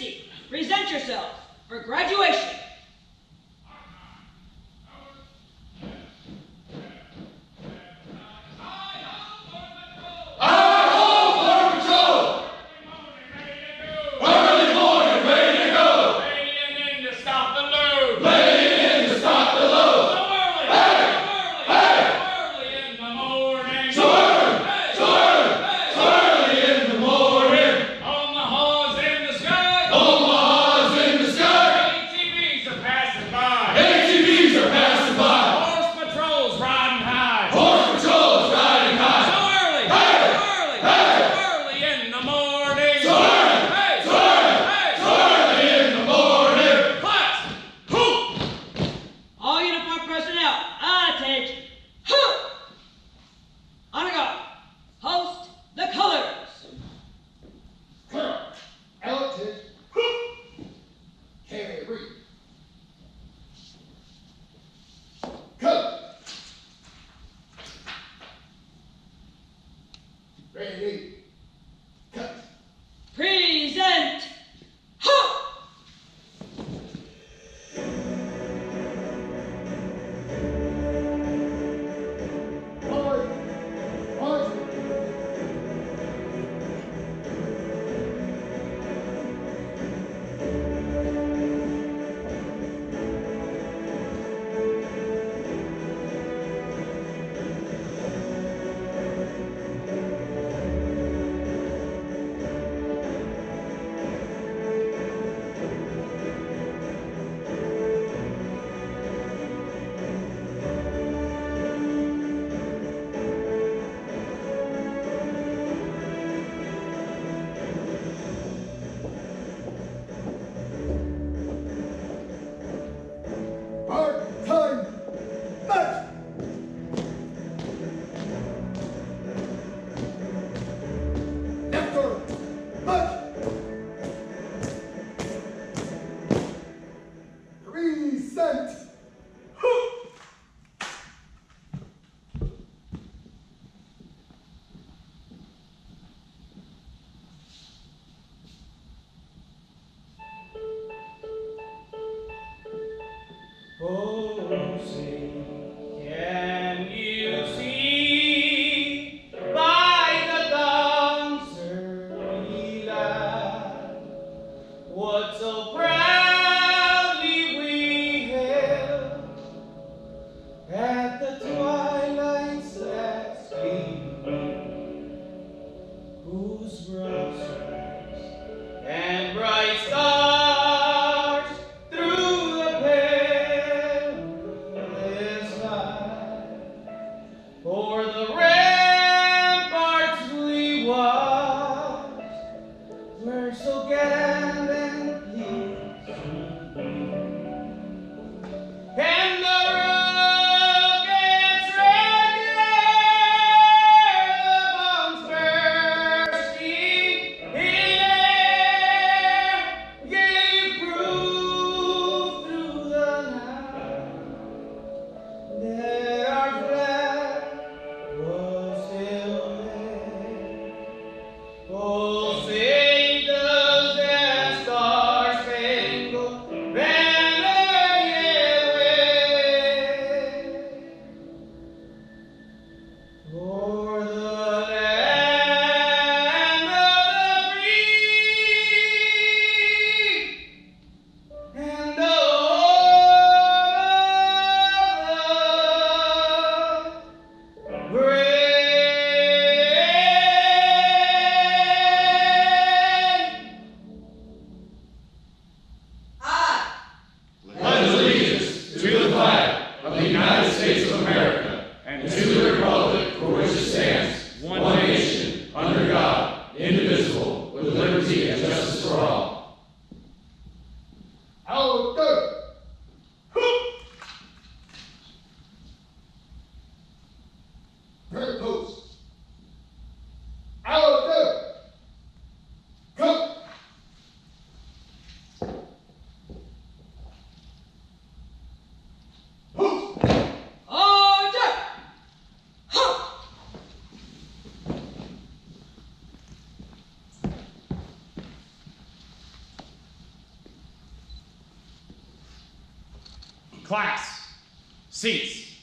Majesty, present yourselves for graduation. Ready, cut. Present. Oh, say, can you see by the dawn's early light what so proudly we hailed at the twilight's last gleaming, whose blossoms and bright stars through the perilous night o'er the ramparts we watched, were so gallantly Class, seats.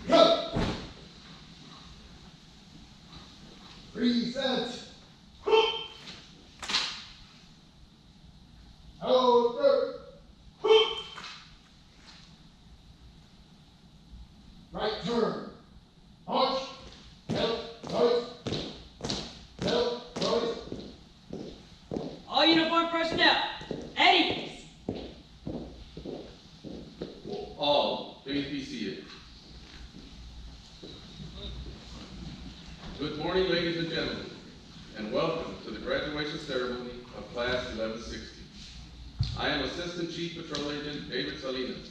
Cut. Present. Order. Right turn. March. Left, right. Left, right. All uniformed personnel, at ease. All, please be seated. Good morning, ladies and gentlemen, and welcome to the graduation ceremony of Class 1160. I am Assistant Chief Patrol Agent David Salinas,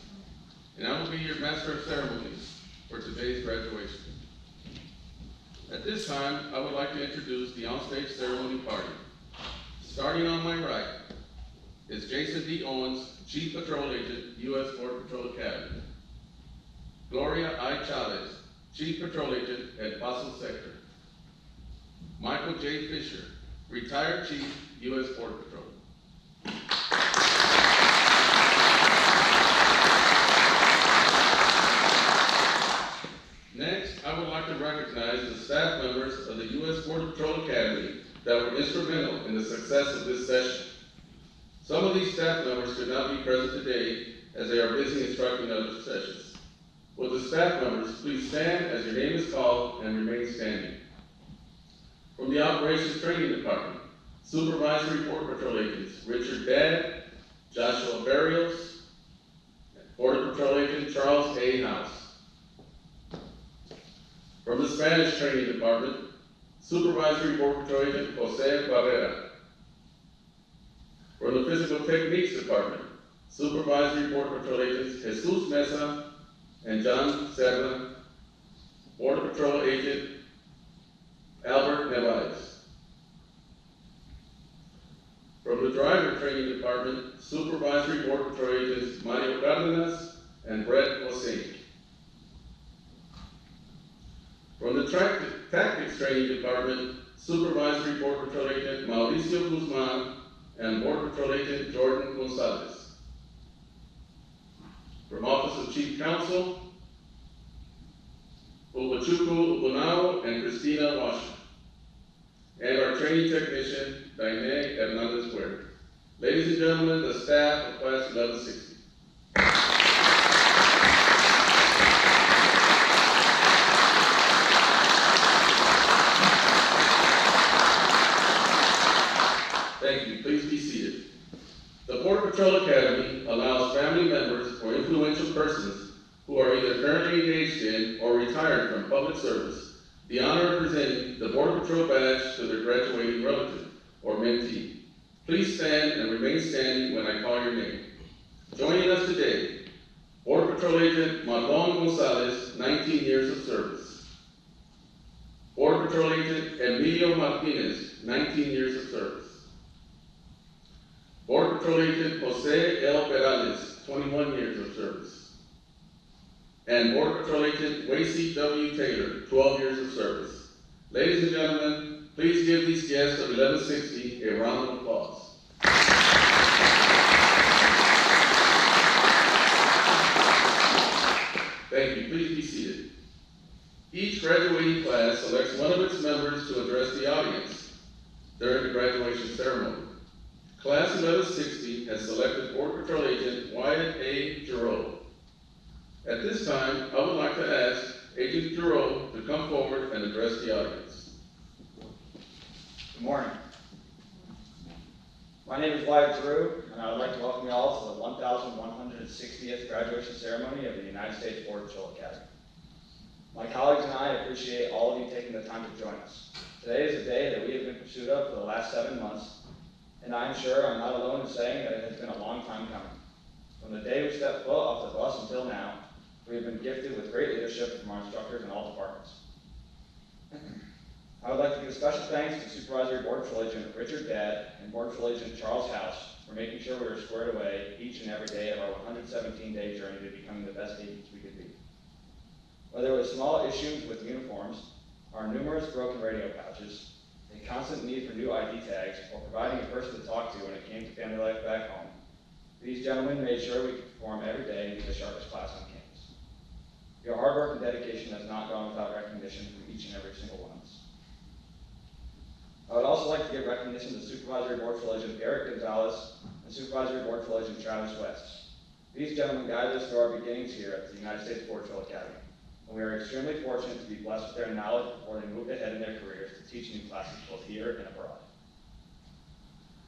and I will be your Master of Ceremonies for today's graduation. At this time, I would like to introduce the onstage ceremony party. Starting on my right is Jason D. Owens, Chief Patrol Agent, U.S. Border Patrol Academy. Gloria I. Chavez, Chief Patrol Agent at Paso Sector. Michael J. Fisher, Retired Chief, U.S. Border Patrol. Next, I would like to recognize the staff members of the U.S. Border Patrol Academy that were instrumental in the success of this session. Some of these staff members could not be present today as they are busy instructing other sessions. Will the staff members please stand as your name is called and remain standing. From the Operations Training Department, Supervisory Border Patrol Agents Richard Dadd, Joshua Barrios, Border Patrol Agent Charles A. House. From the Spanish Training Department, Supervisory Border Patrol Agent Jose Barrera. From the Physical Techniques Department, Supervisory Border Patrol Agents Jesus Mesa and John Serna. Border Patrol Agent Albert Nevares. From the Driver Training Department, Supervisory Border Patrol Agents Mario Cardenas and Brett Hossein. From the Tactics Training Department, Supervisory Border Patrol Agent Mauricio Guzman and Border Patrol Agent Jordan Gonzalez. From Office of Chief Counsel, Ubachuku Ubunao and Christina Washington. And our training technician, Diane Hernandez Puerto. Ladies and gentlemen, the staff of Class 1160. Thank you. Please be seated. The Border Patrol Academy allows family members or influential persons who are either currently engaged in or retired from public service the honor of presenting the Border Patrol badge to their graduating relative or mentee. Please stand and remain standing when I call your name. Joining us today, Border Patrol Agent Marlon Gonzalez, 19 years of service. Border Patrol Agent Emilio Martinez, 19 years of service. Border Patrol Agent Jose L. Perales, 21 years of service. And Border Patrol Agent Wacy W. Taylor, 12 years of service. Ladies and gentlemen, please give these guests of 1160 a round of applause. Thank you. Please be seated. Each graduating class selects one of its members to address the audience during the graduation ceremony. Class 1160 has selected Border Patrol Agent Wyatt A. Giroux. At this time, I would like to ask Agent Giroux to come forward and address the audience. Good morning. My name is Wyatt Giroux, and I would like to welcome you all to the 1160th graduation ceremony of the United States Border Patrol Academy. My colleagues and I appreciate all of you taking the time to join us. Today is a day that we have been in pursuit of for the last 7 months, and I am sure I'm not alone in saying that it has been a long time coming. From the day we stepped foot off the bus until now, we have been gifted with great leadership from our instructors in all departments. I would like to give special thanks to Supervisory Border Patrol Agent Richard Dadd and Border Patrol Agent Charles House for making sure we were squared away each and every day of our 117-day journey to becoming the best agents we could be. Whether it was small issues with uniforms, our numerous broken radio pouches, the a constant need for new ID tags, or providing a person to talk to when it came to family life back home, these gentlemen made sure we could perform every day and be the sharpest class on campus. Your hard work and dedication has not gone without recognition from each and every single one of us. I would also like to give recognition to Supervisory Board Patrol Agent Eric Gonzalez and Supervisory Board Patrol Agent Travis West. These gentlemen guided us through our beginnings here at the United States Border Patrol Academy, and we are extremely fortunate to be blessed with their knowledge before they moved ahead in their careers to teach new classes both here and abroad.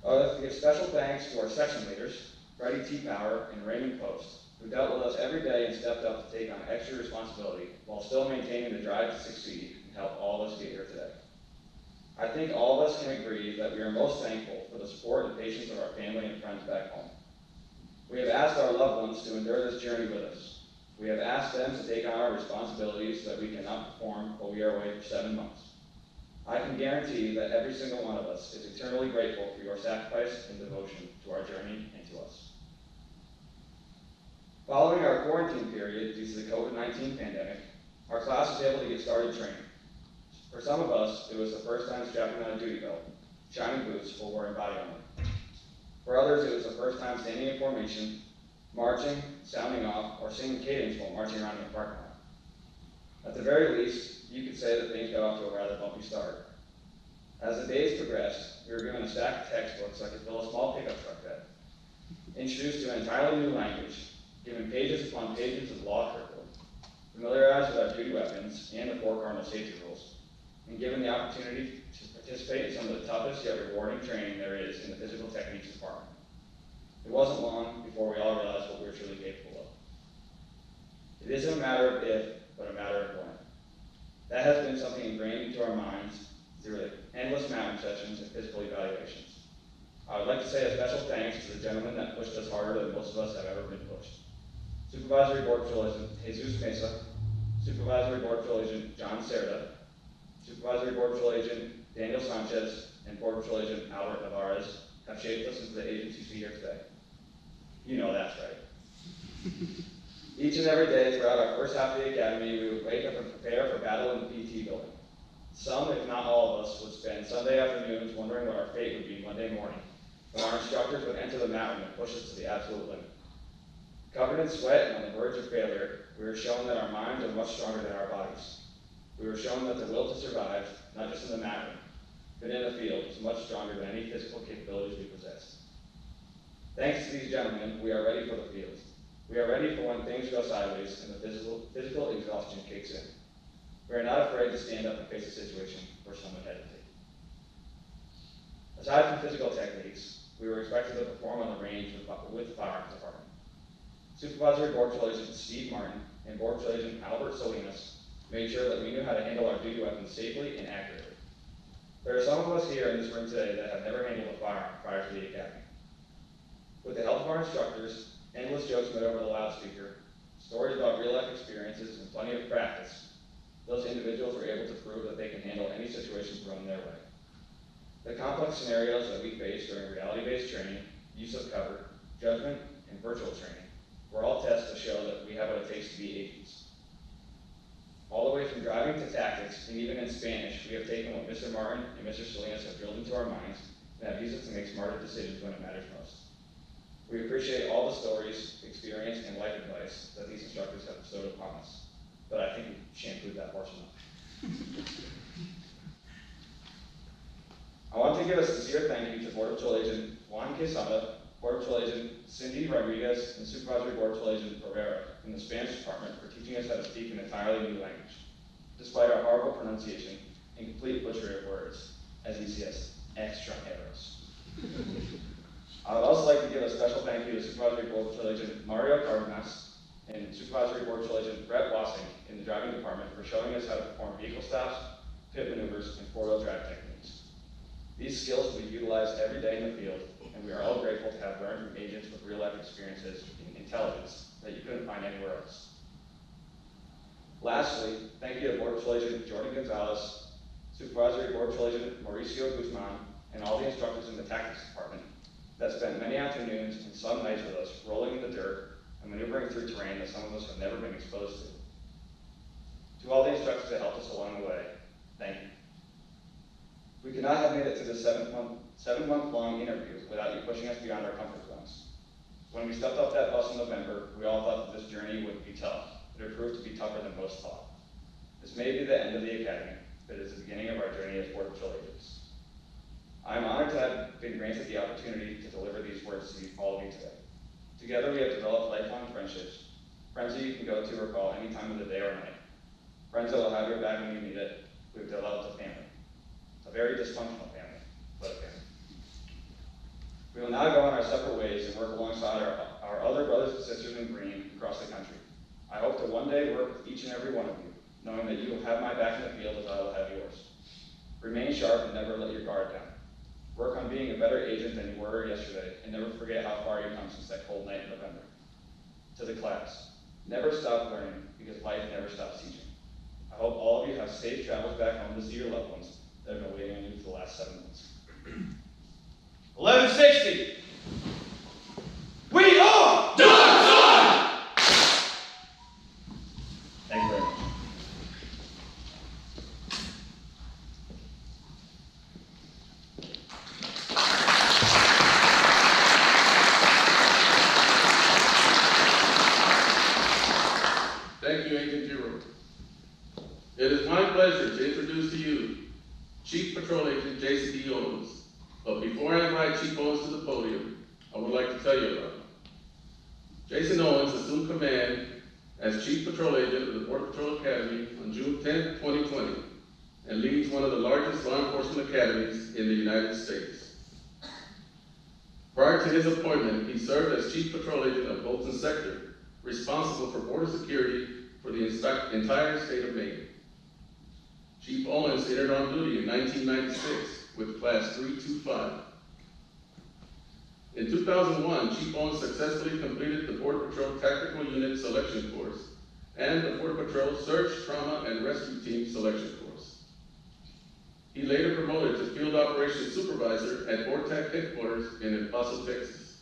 I would like to give special thanks to our section leaders, Freddie T. Power and Raymond Post, who dealt with us every day and stepped up to take on extra responsibility while still maintaining the drive to succeed and help all of us get here today. I think all of us can agree that we are most thankful for the support and patience of our family and friends back home. We have asked our loved ones to endure this journey with us. We have asked them to take on our responsibilities so that we cannot perform while we are away for 7 months. I can guarantee that every single one of us is eternally grateful for your sacrifice and devotion to our journey and to us. Following our quarantine period due to the COVID-19 pandemic, our class was able to get started training. For some of us, it was the first time strapping on a duty belt, shining boots, or wearing body armor. For others, it was the first time standing in formation, marching, sounding off, or singing cadence while marching around in the parking lot. At the very least, you could say that things got off to a rather bumpy start. As the days progressed, we were given a stack of textbooks that could fill a small pickup truck bed, introduced to an entirely new language, given pages upon pages of law curriculum, familiarized with our duty weapons and the 4 cardinal safety rules, and given the opportunity to participate in some of the toughest yet rewarding training there is in the physical techniques department. It wasn't long before we all realized what we were truly capable of. It isn't a matter of if, but a matter of when. That has been something ingrained into our minds through the endless mountain sessions and physical evaluations. I would like to say a special thanks to the gentleman that pushed us harder than most of us have ever been pushed. Supervisory Board Patrol Agent Jesus Mesa, Supervisory Board Patrol Agent John Cerda, Supervisory Board Patrol Agent Daniel Sanchez, and Board Patrol Agent Albert Navarez have shaped us into the agents you see here today. You know that's right. Each and every day throughout our first half of the academy, we would wake up and prepare for battle in the PT building. Some, if not all of us, would spend Sunday afternoons wondering what our fate would be Monday morning, when our instructors would enter the mat room and push us to the absolute limit. Covered in sweat and on the verge of failure, we were shown that our minds are much stronger than our bodies. We were shown that the will to survive, not just in the mat room, but in the field, is much stronger than any physical capabilities we possess. Thanks to these gentlemen, we are ready for the field. We are ready for when things go sideways and the physical exhaustion kicks in. We are not afraid to stand up and face a situation where some would hesitate. Aside from physical techniques, we were expected to perform on the range with the firearms department. Supervisory Board Patrol Agent Steve Martin and Board Patrol Agent Albert Salinas made sure that we knew how to handle our duty weapons safely and accurately. There are some of us here in this room today that have never handled a firearm prior to the academy. With the help of our instructors, endless jokes made over the loudspeaker, stories about real-life experiences, and plenty of practice, those individuals were able to prove that they can handle any situation thrown their way. The complex scenarios that we faced during reality-based training, use of cover, judgment, and virtual training were all tests to show that we have what it takes to be agents. All the way from driving to tactics, and even in Spanish, we have taken what Mr. Martin and Mr. Salinas have drilled into our minds and have used it to make smarter decisions when it matters most. We appreciate all the stories, experience, and life advice that these instructors have bestowed upon us, but I think we shampooed that portion up. I want to give a sincere thank you to Border Patrol Agent Juan Quesada, Border Patrol Agent Cindy Rodriguez, and Supervisory Border Patrol Agent Pereira in the Spanish department for teaching us how to speak an entirely new language, despite our horrible pronunciation and complete butchery of words, as easy as extranjeros. I would also like to give a special thank you to Supervisory Board Patrol Agent Mario Cardenas and Supervisory Board Patrol Agent Brett Wassing in the driving department for showing us how to perform vehicle stops, pit maneuvers, and four-wheel drive techniques. These skills will be utilized every day in the field, and we are all grateful to have learned from agents with real-life experiences and intelligence that you couldn't find anywhere else. Lastly, thank you to Border Patrol Agent Jordan Gonzalez, Supervisory Board Patrol Agent Mauricio Guzman, and all the instructors in the tactics department that spent many afternoons and some nights with us rolling in the dirt and maneuvering through terrain that some of us have never been exposed to. To all the instructors that helped us along the way, thank you. We cannot not have made it through the seven-month-long interview without you pushing us beyond our comfort zones. When we stepped off that bus in November, we all thought that this journey would be tough, but it proved to be tougher than most thought. This may be the end of the academy, but it is the beginning of our journey as Border Patrol agents. I am honored to have been granted the opportunity to deliver these words to all of you today. Together we have developed lifelong friendships, friends that you can go to or call any time of the day or night, friends that will have your back when you need it. We've developed a family, a very dysfunctional family, but a family. We will now go on our separate ways and work alongside our other brothers and sisters in green across the country. I hope to one day work with each and every one of you, knowing that you will have my back in the field as I will have yours. Remain sharp and never let your guard down. Work on being a better agent than you were yesterday, and never forget how far you've come since that cold night in November. To the class, never stop learning, because life never stops teaching. I hope all of you have safe travels back home to see your loved ones that have been waiting on you for the last 7 months. 1160. We are done! Thank you very much. Thank you, Agent Giroux. It is my pleasure to introduce to you Chief Patrol Agent Jason D. Owens. But before I invite Chief Owens to the podium, I would like to tell you about him. Jason Owens assumed command as Chief Patrol Agent of the Border Patrol Academy on June 10, 2020, and leads one of the largest law enforcement academies in the United States. Prior to his appointment, he served as Chief Patrol Agent of Bolton Sector, responsible for border security for the entire state of Maine. Chief Owens entered on duty in 1996 with Class 325. In 2001, Chief Owens successfully completed the Border Patrol Tactical Unit Selection Course and the Border Patrol Search, Trauma, and Rescue Team Selection Course. He later promoted to Field Operations Supervisor at BORTAC headquarters in El Paso, Texas,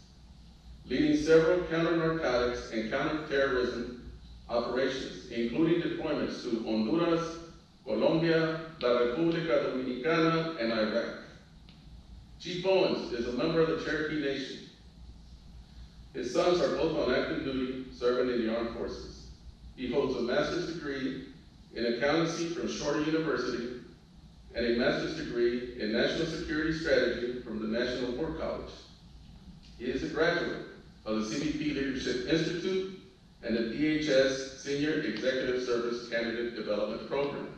leading several counter-narcotics and counter-terrorism operations, including deployments to Honduras, Colombia, La República Dominicana, and Iraq. Chief Owens is a member of the Cherokee Nation. His sons are both on active duty, serving in the armed forces. He holds a master's degree in accountancy from Shorter University and a master's degree in national security strategy from the National War College. He is a graduate of the CBP Leadership Institute and the DHS Senior Executive Service Candidate Development Program.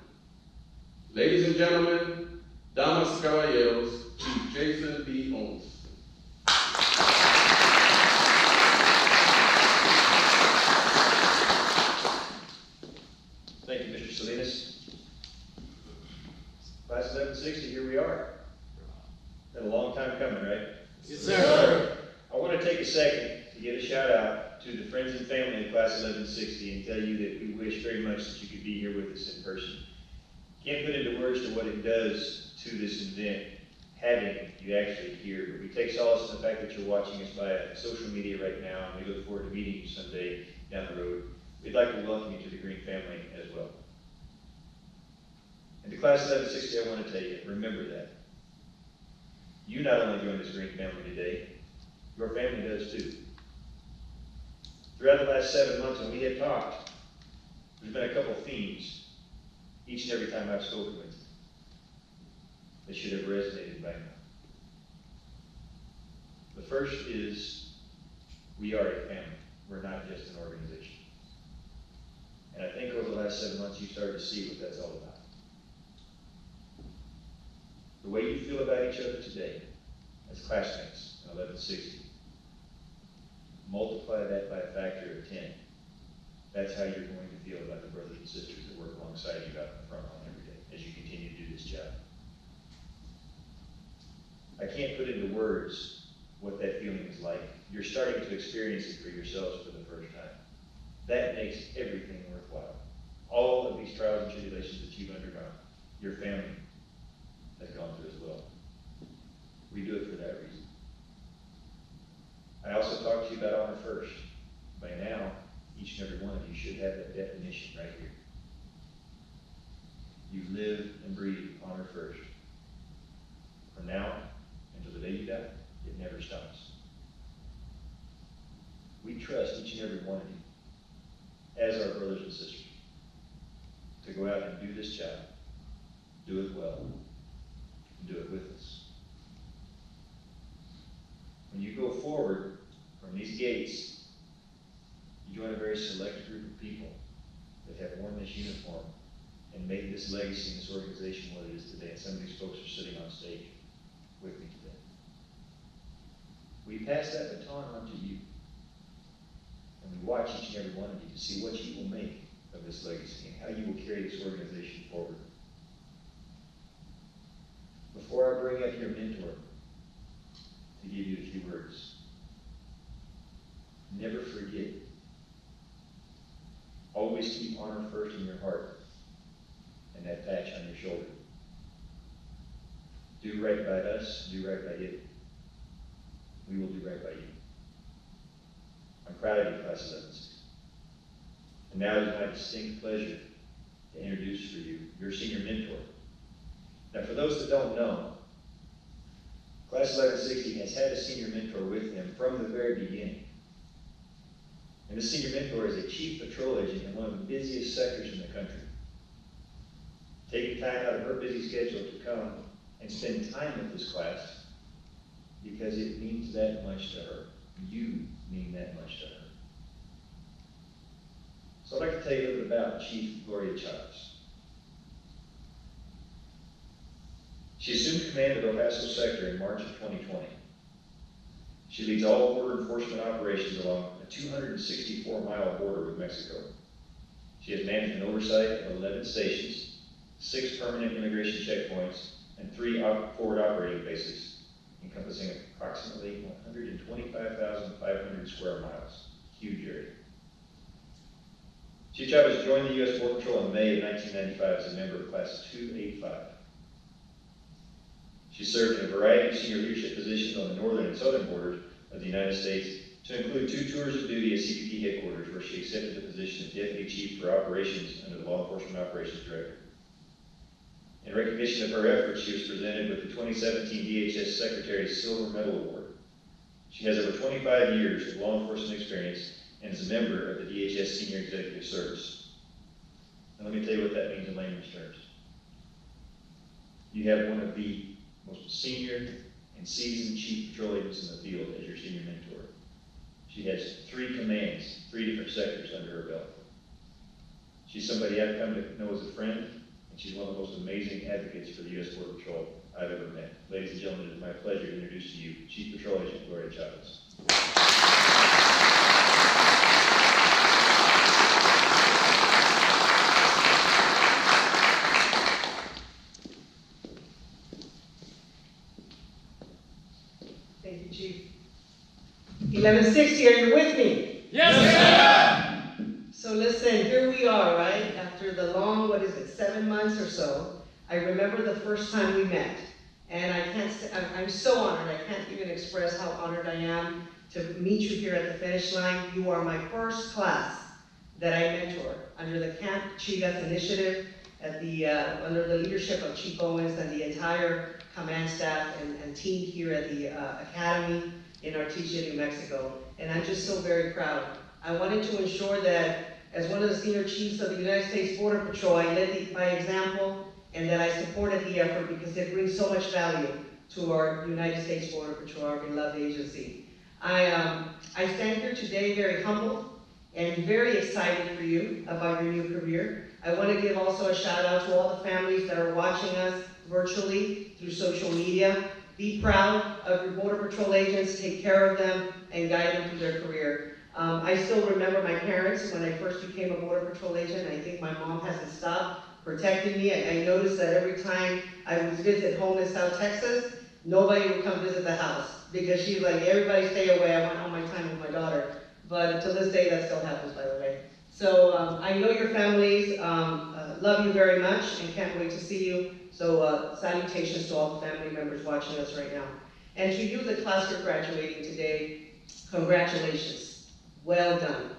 Ladies and gentlemen, damas y caballeros, Chief Jason D. Owens. Thank you, Mr. Salinas. Class 1160, here we are. Been a long time coming, right? Yes, sir. I want to take a second to give a shout out to the friends and family of Class 1160 and tell you that we wish very much that you could be here with us in person. Can't put into words to what it does to this event, having you actually here, but we take solace in the fact that you're watching us via social media right now, and we look forward to meeting you someday down the road. We'd like to welcome you to the Green family as well. And to Class 1160, I want to tell you, remember that. You not only join this Green family today, your family does too. Throughout the last 7 months when we have talked, there's been a couple themes each and every time I've spoken with you that should have resonated by now. The first is, we are a family. We're not just an organization. And I think over the last 7 months, you started to see what that's all about. The way you feel about each other today, as classmates in 1160, multiply that by a factor of 10. That's how you're going to feel about the brothers and sisters that work alongside you out in the front line every day as you continue to do this job. I can't put into words what that feeling is like. You're starting to experience it for yourselves for the first time. That makes everything worthwhile. All of these trials and tribulations that you've undergone, your family has gone through as well. We do it for that reason. I also talked to you about honor first. By now, each and every one of you should have that definition right here. You live and breathe honor first. from now until the day you die, it never stops. We trust each and every one of you, as our brothers and sisters, to go out and do this job, do it well, and do it with us. When you go forward from these gates, you join a very select group of people that have worn this uniform and made this legacy in this organization what it is today. And some of these folks are sitting on stage with me today. We pass that baton on to you. And we watch each and every one of you to see what you will make of this legacy and how you will carry this organization forward. Before I bring up your mentor to give you a few words, never forget. Always keep honor first in your heart and that patch on your shoulder. Do right by us, do right by it. We will do right by you. I'm proud of you, Class 11-6. And now it is my distinct pleasure to introduce for you your senior mentor. Now, for those that don't know, Class 1160 has had a senior mentor with him from the very beginning. And the senior mentor is a chief patrol agent in one of the busiest sectors in the country. Taking time out of her busy schedule to come and spend time with this class because it means that much to her. You mean that much to her. So I'd like to tell you a little bit about Chief Gloria Chavez. She assumed command of El Paso sector in March of 2020. She leads all border enforcement operations along a 264-mile border with Mexico. She has managed an oversight of 11 stations, 6 permanent immigration checkpoints, and 3 forward operating bases, encompassing approximately 125,500 square miles. Huge area. Chief Chavez joined the U.S. Border Patrol in May of 1995 as a member of Class 285. She served in a variety of senior leadership positions on the northern and southern borders of the United States, to include 2 tours of duty at CBP headquarters, where she accepted the position of Deputy Chief for Operations under the Law Enforcement Operations Director. In recognition of her efforts, she was presented with the 2017 DHS Secretary's Silver Medal Award. She has over 25 years of law enforcement experience and is a member of the DHS Senior Executive Service. Now let me tell you what that means in layman's terms. You have one of the most senior and seasoned chief patrol agents in the field as your senior mentor. She has 3 commands, 3 different sectors under her belt. She's somebody I've come to know as a friend, and she's one of the most amazing advocates for the U.S. Border Patrol I've ever met. Ladies and gentlemen, it is my pleasure to introduce to you Chief Patrol Agent Gloria Chavez. Thank you, Chief. 1160, are you with me? Yes, ma'am. So listen, here we are, right? After the long, 7 months or so, I remember the first time we met. And I'm so honored, I can't even express how honored I am to meet you here at the finish line. You are my first class that I mentor under the Camp Chigas initiative under the leadership of Chief Owens and the entire command staff and team here at the Academy in Artesia, New Mexico. And I'm just so very proud. I wanted to ensure that as one of the senior chiefs of the United States Border Patrol, I led by example and that I supported the effort because it brings so much value to our United States Border Patrol, our beloved agency. I stand here today very humbled and very excited for you about your new career. I want to give also a shout out to all the families that are watching us virtually through social media. Be proud of your Border Patrol agents, take care of them, and guide them through their career. I still remember my parents when I first became a Border Patrol agent. I think my mom hasn't stopped protecting me. I noticed that every time I would visit home in South Texas, nobody would come visit the house because she's like, everybody stay away, I want all my time with my daughter. But to this day, that still happens, by the way. So I know your families love you very much and can't wait to see you. So salutations to all the family members watching us right now. And to you, the class you're graduating today, congratulations. Well done.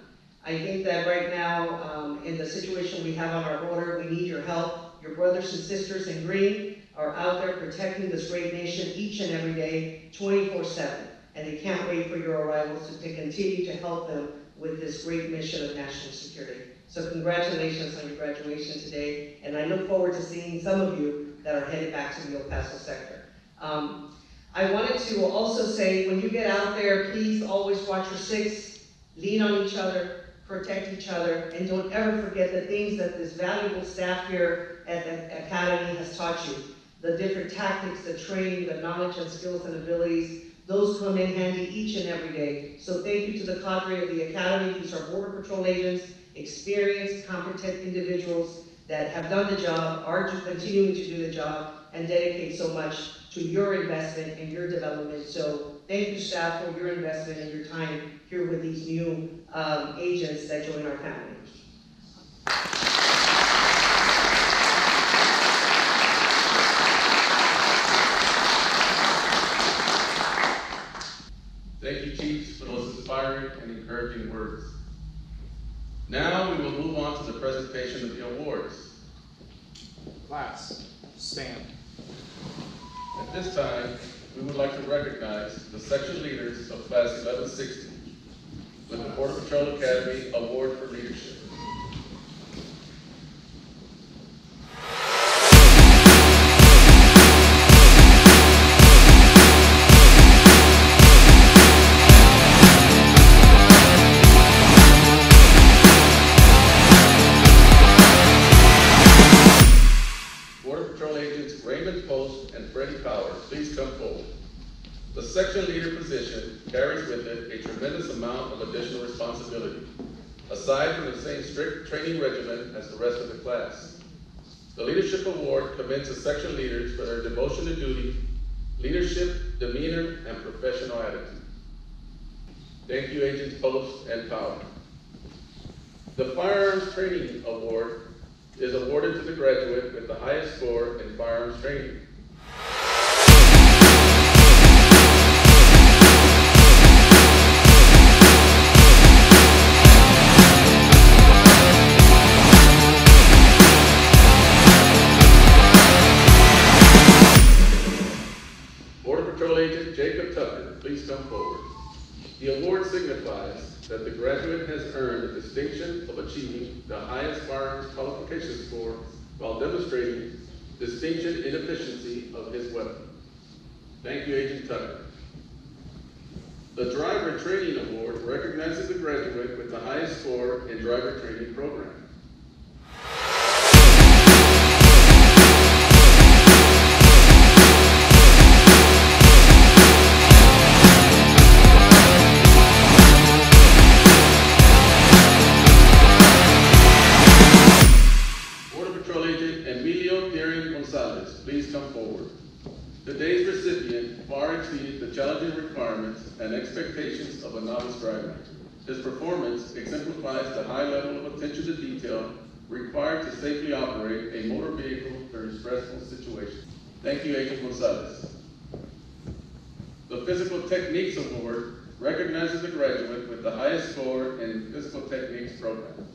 I think that right now, in the situation we have on our border, we need your help. Your brothers and sisters in green are out there protecting this great nation each and every day, 24/7. And they can't wait for your arrival to continue to help them with this great mission of national security. So congratulations on your graduation today, and I look forward to seeing some of you that are headed back to the El Paso sector. I wanted to also say, when you get out there, please always watch your six, lean on each other, protect each other, and don't ever forget the things that this valuable staff here at the Academy has taught you. The different tactics, the training, the knowledge and skills and abilities, those come in handy each and every day. So thank you to the cadre of the Academy. These are Border Patrol agents, experienced, competent individuals that have done the job, are continuing to do the job, and dedicate so much to your investment and your development. So thank you, staff, for your investment and your time here with these new agents that join our family. Thank you, Chiefs, for those inspiring and encouraging words. Now we will move on to the presentation of the awards. Class, stand. At this time, we would like to recognize the section leaders of Class 1160 with the Border Patrol Academy Award for Leadership. Please come forward. The section leader position carries with it a tremendous amount of additional responsibility, aside from the same strict training regimen as the rest of the class. The Leadership Award commends the section leaders for their devotion to duty, leadership, demeanor, and professional attitude. Thank you, Agents Post and Power. The Firearms Training Award is awarded to the graduate with the highest score in firearms training. Agent Jacob Tucker, please come forward. The award signifies that the graduate has earned the distinction of achieving the highest firearms qualification score while demonstrating distinction in efficiency of his weapon. Thank you, Agent Tucker. The Driver Training Award recognizes the graduate with the highest score in driver training program. Please come forward. Today's recipient far exceeded the challenging requirements and expectations of a novice driver. His performance exemplifies the high level of attention to detail required to safely operate a motor vehicle during stressful situations. Thank you, Agent Gonzalez. The Physical Techniques Award recognizes the graduate with the highest score in Physical Techniques program.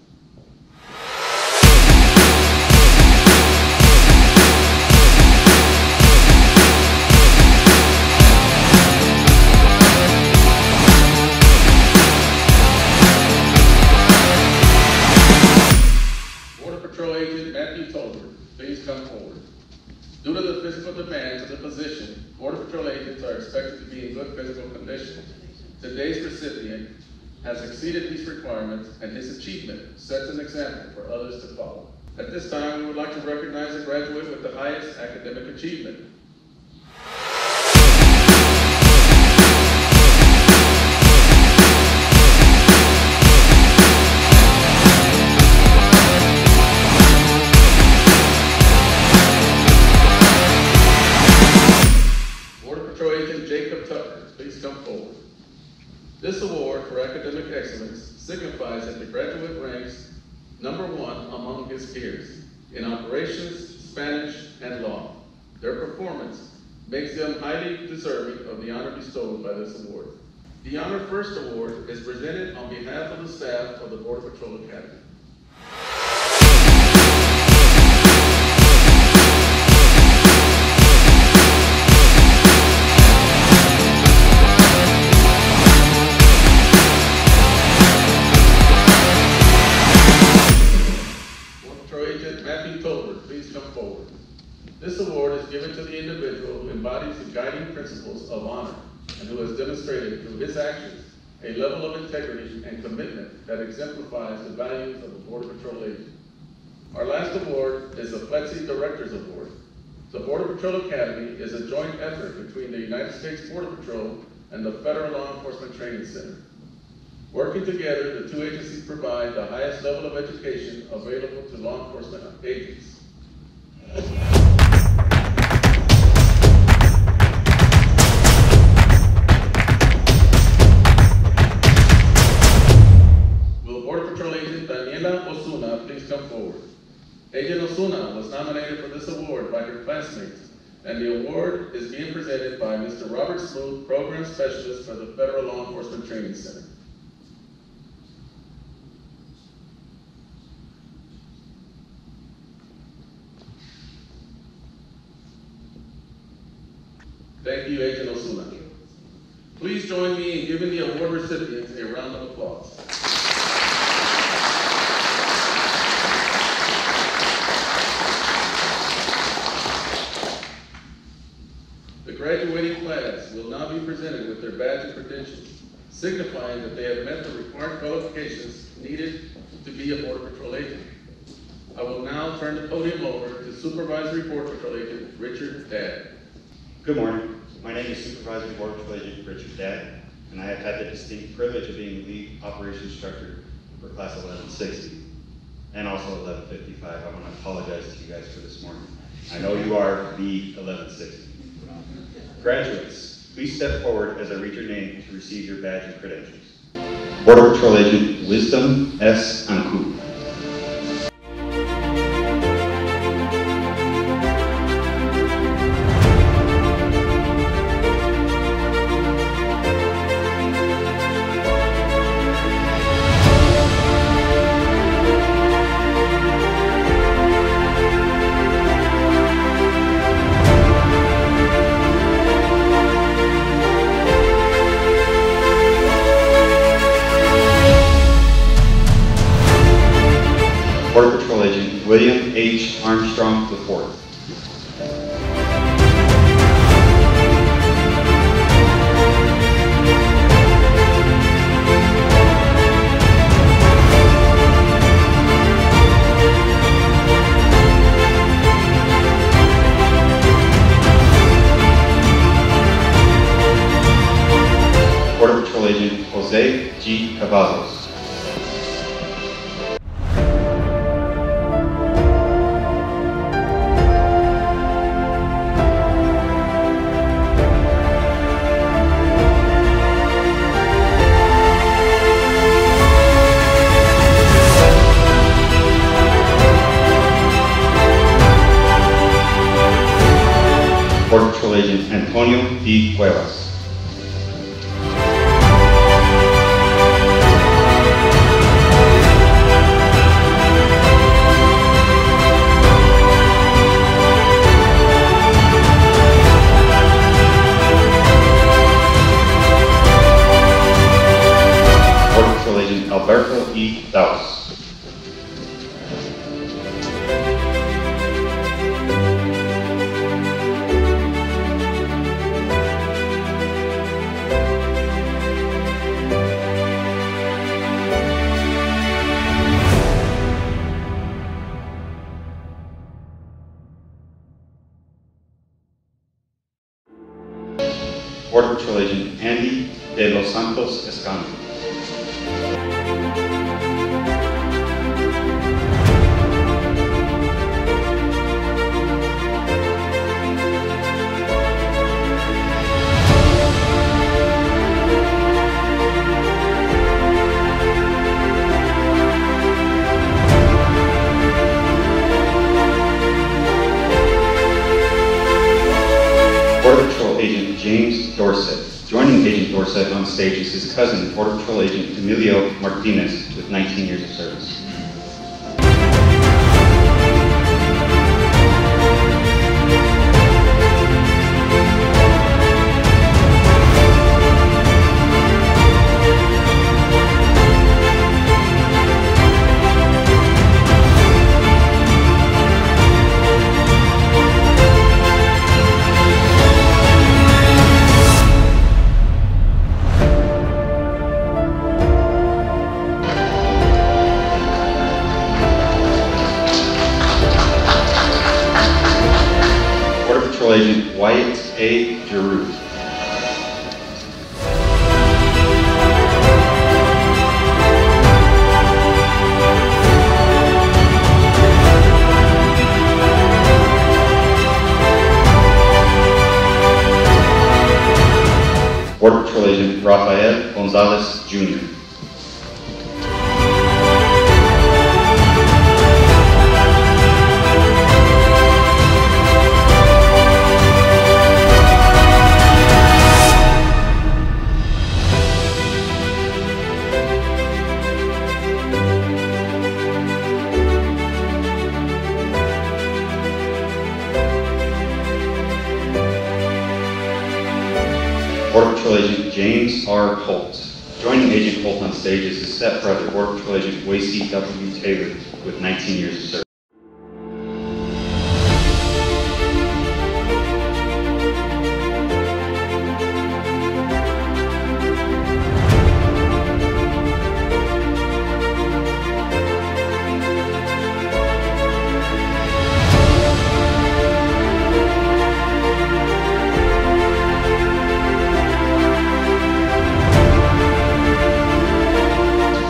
Come forward. Due to the physical demands of the position, Border Patrol agents are expected to be in good physical condition. Today's recipient has exceeded these requirements, and his achievement sets an example for others to follow. At this time, we would like to recognize a graduate with the highest academic achievement. This award for academic excellence signifies that the graduate ranks #1 among his peers in operations, Spanish, and law. Their performance makes them highly deserving of the honor bestowed by this award. The Honor First Award is presented on behalf of the staff of the Border Patrol Academy. award is given to the individual who embodies the guiding principles of honor and who has demonstrated through his actions a level of integrity and commitment that exemplifies the values of the Border Patrol agent. Our last award is the FLETC Directors Award. The Border Patrol Academy is a joint effort between the United States Border Patrol and the Federal Law Enforcement Training Center. Working together, the two agencies provide the highest level of education available to law enforcement agents. Will Border Patrol Agent Daniela Osuna please come forward? Agent Osuna was nominated for this award by her classmates, and the award is being presented by Mr. Robert Smoot, Program Specialist for the Federal Law Enforcement Training Center. Thank you, Agent Osuna. Please join me in giving the award recipients a round of applause. The graduating class will now be presented with their badge and credentials, signifying that they have met the required qualifications needed to be a Border Patrol agent. I will now turn the podium over to Supervisory Border Patrol Agent Richard Dadd. Good morning. My name is Supervisory Border Patrol Agent Richard Dadd, and I have had the distinct privilege of being lead operations instructor for Class 1160 and also 1155. I want to apologize to you guys for this morning. I know you are the 1160. Graduates, please step forward as I read your name to receive your badge and credentials. Border Patrol Agent Wisdom S. Anku. Border Patrol Agent William H. Armstrong IV. Border Patrol Agent Jose G. Cavazos. Border Patrol Agent Antonio D. Cuevas. Border Patrol Agent Alberto E. Daus. Border Patrol Agent Andy de los Santos Escano. Border Patrol Agent James Dorset. Joining Agent Dorset on stage is his cousin, Border Patrol Agent Emilio Martinez, with 19 years of service. Patrol Agent Wyatt A. Giroux. Border Patrol Agent Rafael Gonzalez Jr. Border Patrol Agent James R. Holt. Joining Agent Holt on stage is his stepbrother, Border Patrol Agent Wacy W. Taylor, with 19 years of service.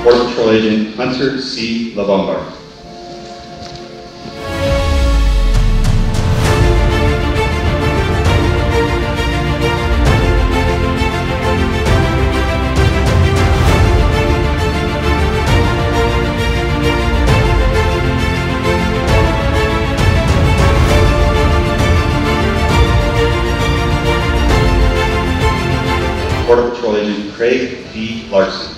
Border Patrol Agent Hunter C. LaBombard. Border Patrol Agent Craig D. Larson.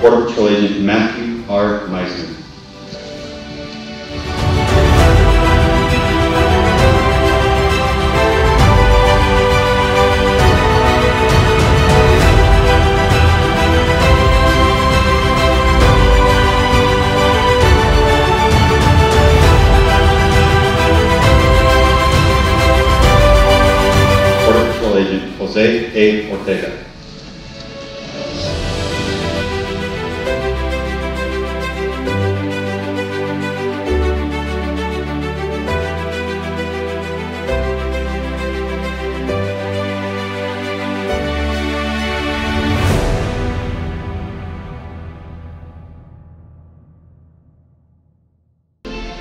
Border Patrol Agent Matthew R. Meisner. Border Patrol Agent Jose A. Ortega.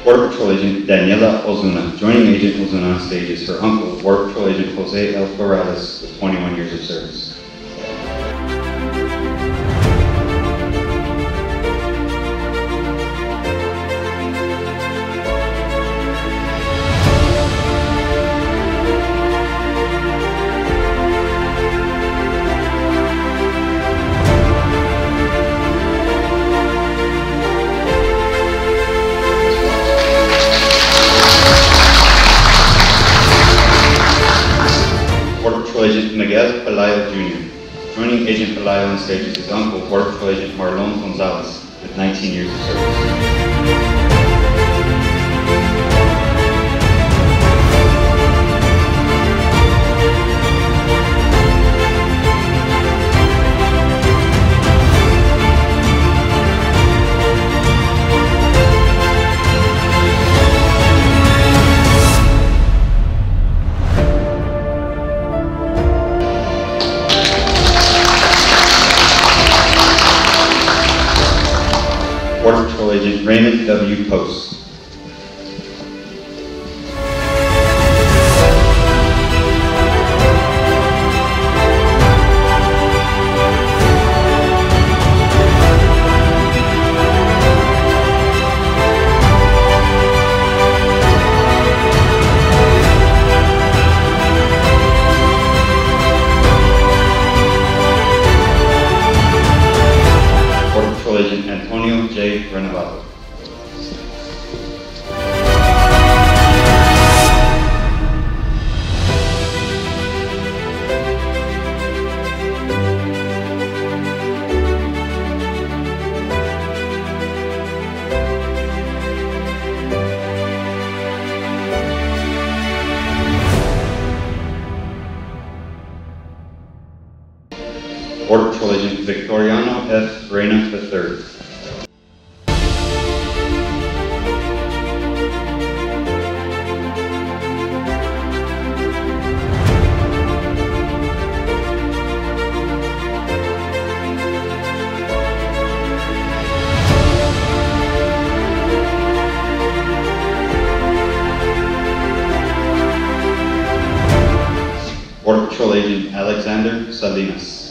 Border Patrol Agent Daniela Ozuna. Joining Agent Ozuna on stage is her uncle, Border Patrol Agent Jose L. Florales, with 21 years of service. Border Patrol Agent Miguel Pelayo Jr. Joining Agent Pelayo on stage is his uncle, Border Patrol Agent Marlon Gonzalez, with 19 years of service. Border Patrol Agent Raymond W. Post. Border Patrol Agent Antonio J. Renovado. Victoriano F. Reina III. Border Patrol Agent Alexander Salinas.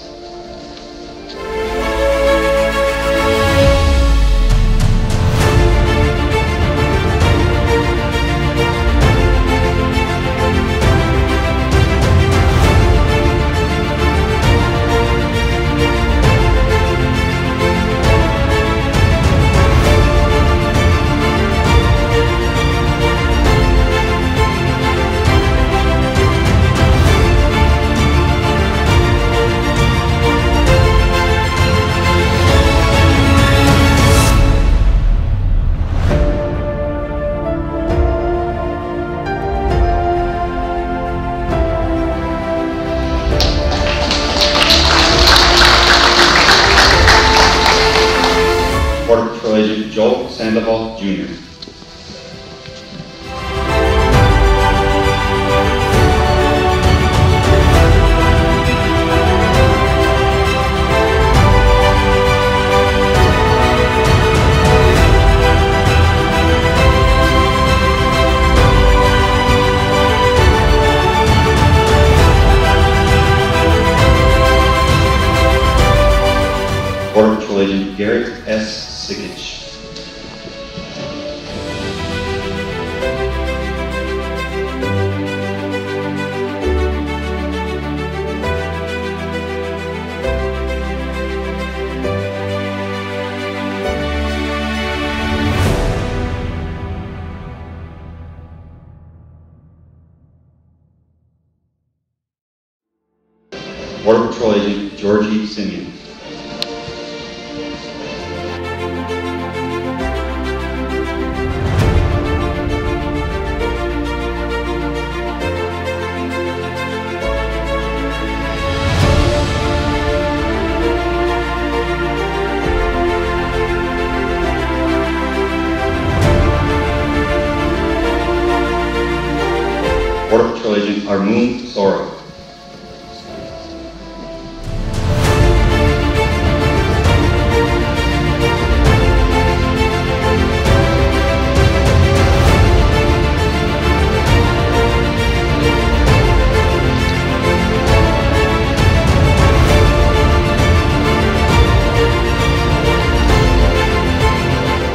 Border Patrol Agent Joel Sandoval, Jr. Border Patrol Agent Garrett S. Sikich. Border Patrol Agent Georgie Simeon. Border Patrol Agent Armun Soro.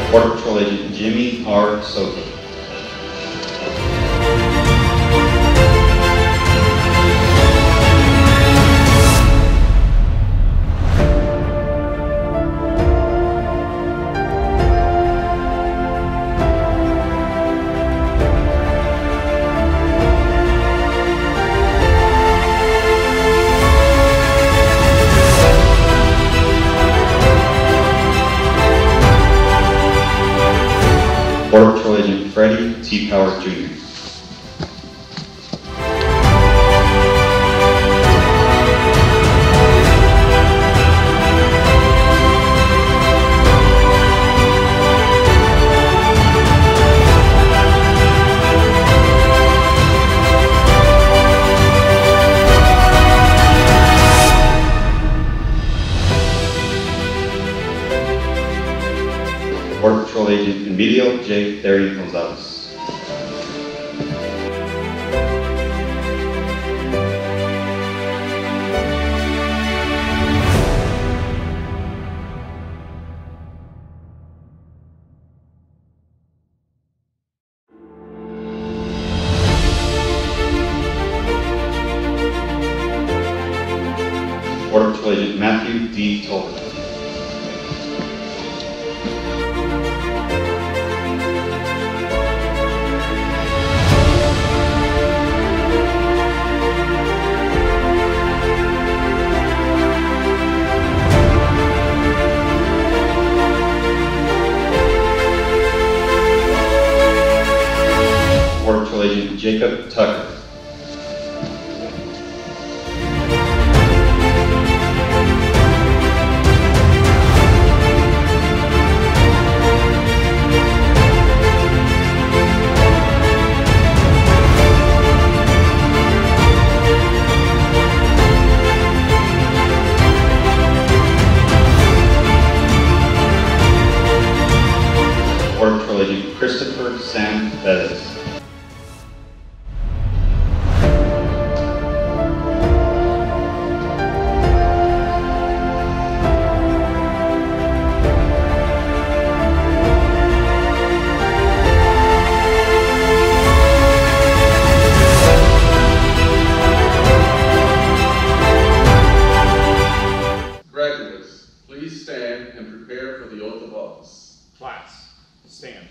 Border Patrol Agent Jimmy R. Soto. Border Patrol Agent Freddie T. Powers, Jr. Border Patrol Agent Emilio J. Terry Gonzalez. Border Patrol Agent Matthew D. Tolbert. Border Patrol Agent Jacob Tucker. Sergeant Christopher Sam Bettis. Graduates, please stand and prepare for the oath of office. Class, stand.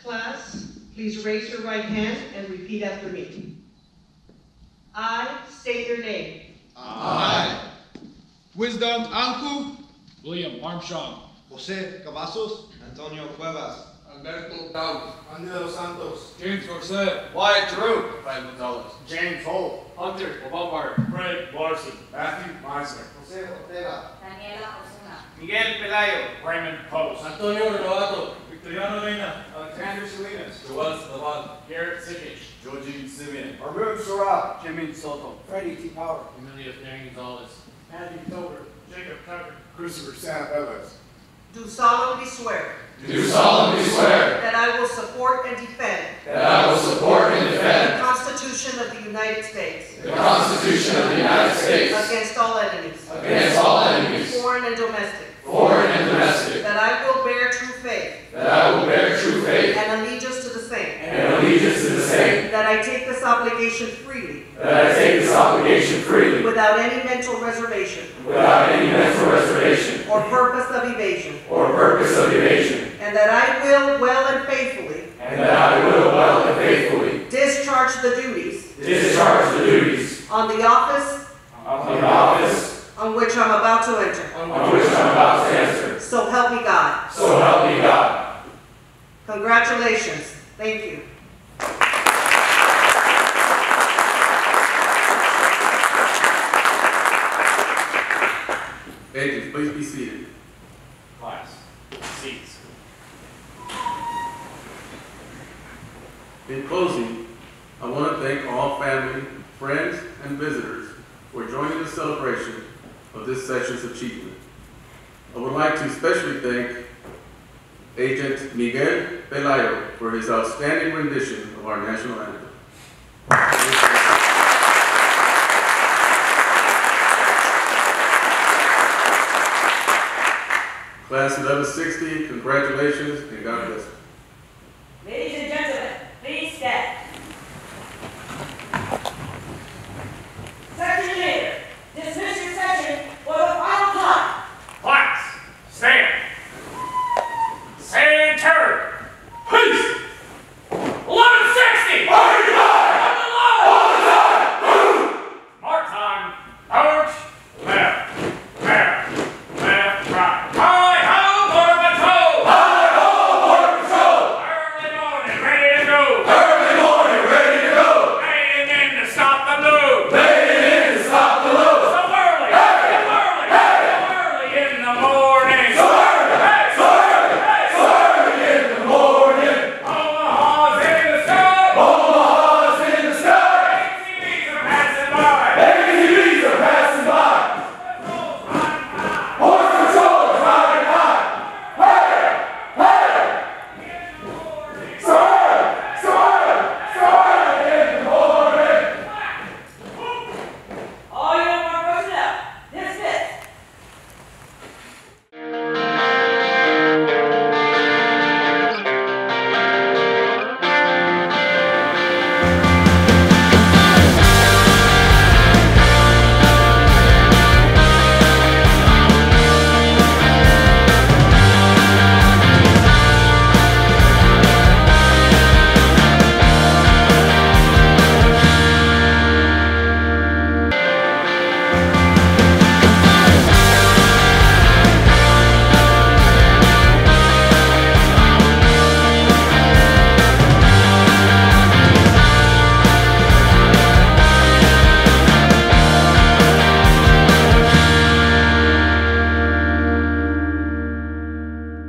Class, please raise your right hand and repeat after me. I state your name. I. Wisdom Anku, William Armstrong. Jose Cavazos, Antonio Cuevas, Alberto Taus. Andrés Santos, James Garcia. Wyatt Drew, Frank Gonzalez. James Holt, Hunter Bombard. Craig Larson. Matthew Meisner, Jose Ortega. Daniela Osuna. Miguel Pelayo, Raymond Post. Antonio Renovato. Victoriano Reina. Alexander Salinas, Joel Naval. Garrett Sikich. Georgine Simeon. Arun Sarab, Jimmy Soto. Freddie T. Power, Emilio Gonzalez. Matthew Tober. Jacob Tucker. Christopher Sam Ellis. Do solemnly swear Do solemnly swear that I will support and defend that I will support and the defend Constitution of the United States the Constitution of the United States against all enemies, against all enemies, foreign and domestic, foreign and domestic, that I will bear true faith that I will bear true faith and allegiance to the same, and allegiance to the same, that I take this obligation freely that I take this obligation freely without any mental reservation without any mental reservation or purpose of evasion, or purpose of evasion, and that I will well and faithfully and that I will well and faithfully discharge the duties discharge the duties on the office of the office on which I'm about to enter. on which I'm about to enter. So help me God. So help me God. Congratulations. Thank you. Agents, please be seated. Class, seats. In closing, I want to thank all family, friends, and visitors for joining the celebration of this session's achievement. I would like to especially thank Agent Miguel Pelayo for his outstanding rendition of our national anthem. Class 1160, congratulations and God bless you. Ladies and gentlemen, please stand. Section leader, dismiss your session for the final time. Class, stand. Center. Peace. 1160. Mark time. Approach. Left. Left. Left. Right. Hi ho, Border Patrol. Hi ho, Border Patrol. Early morning, ready to go. Early morning, ready to go. Laying in to stop the load. Laying in to stop the load. So early. Hey. So early. Hey. So early in the morning. So early. Hey. So early. Hey. So early in the morning. Omaha's in the sky. Omaha's in the sky. ATVs are passing by. ATVs are passing by. Border Patrol is riding high. Hey! Hey! So early. So early. So early in the morning. All uniform personnel, dismiss.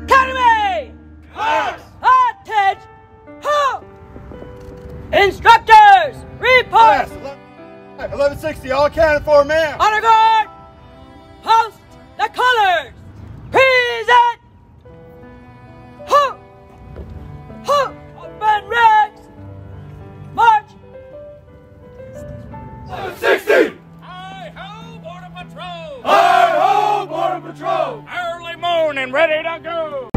Academy! Attention! Instructors, report! 1160, all accounted for, ma'am. Honor guard! Post the colors! Present! Ho! Ho! Open ranks! March! 1160! Hi-ho, Border Patrol! Hi-ho, Border Patrol! Early morning, ready to go!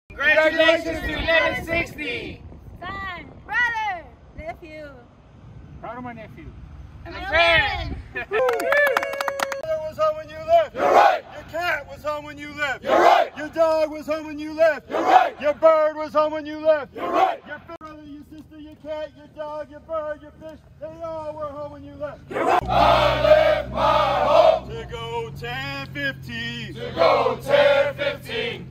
Congratulations to 1160! Son, brother, nephew. Proud of my nephew. And a My friend! Your brother was home when you left. You're right! Your cat was home when you left. You're right! Your dog was home when you left. You're right! Your bird was home when you left. You're right! Your brother, your sister, your cat, your dog, your bird, your fish, they all were home when you left. You're right! I left my home To go 10-15. to go 10-15.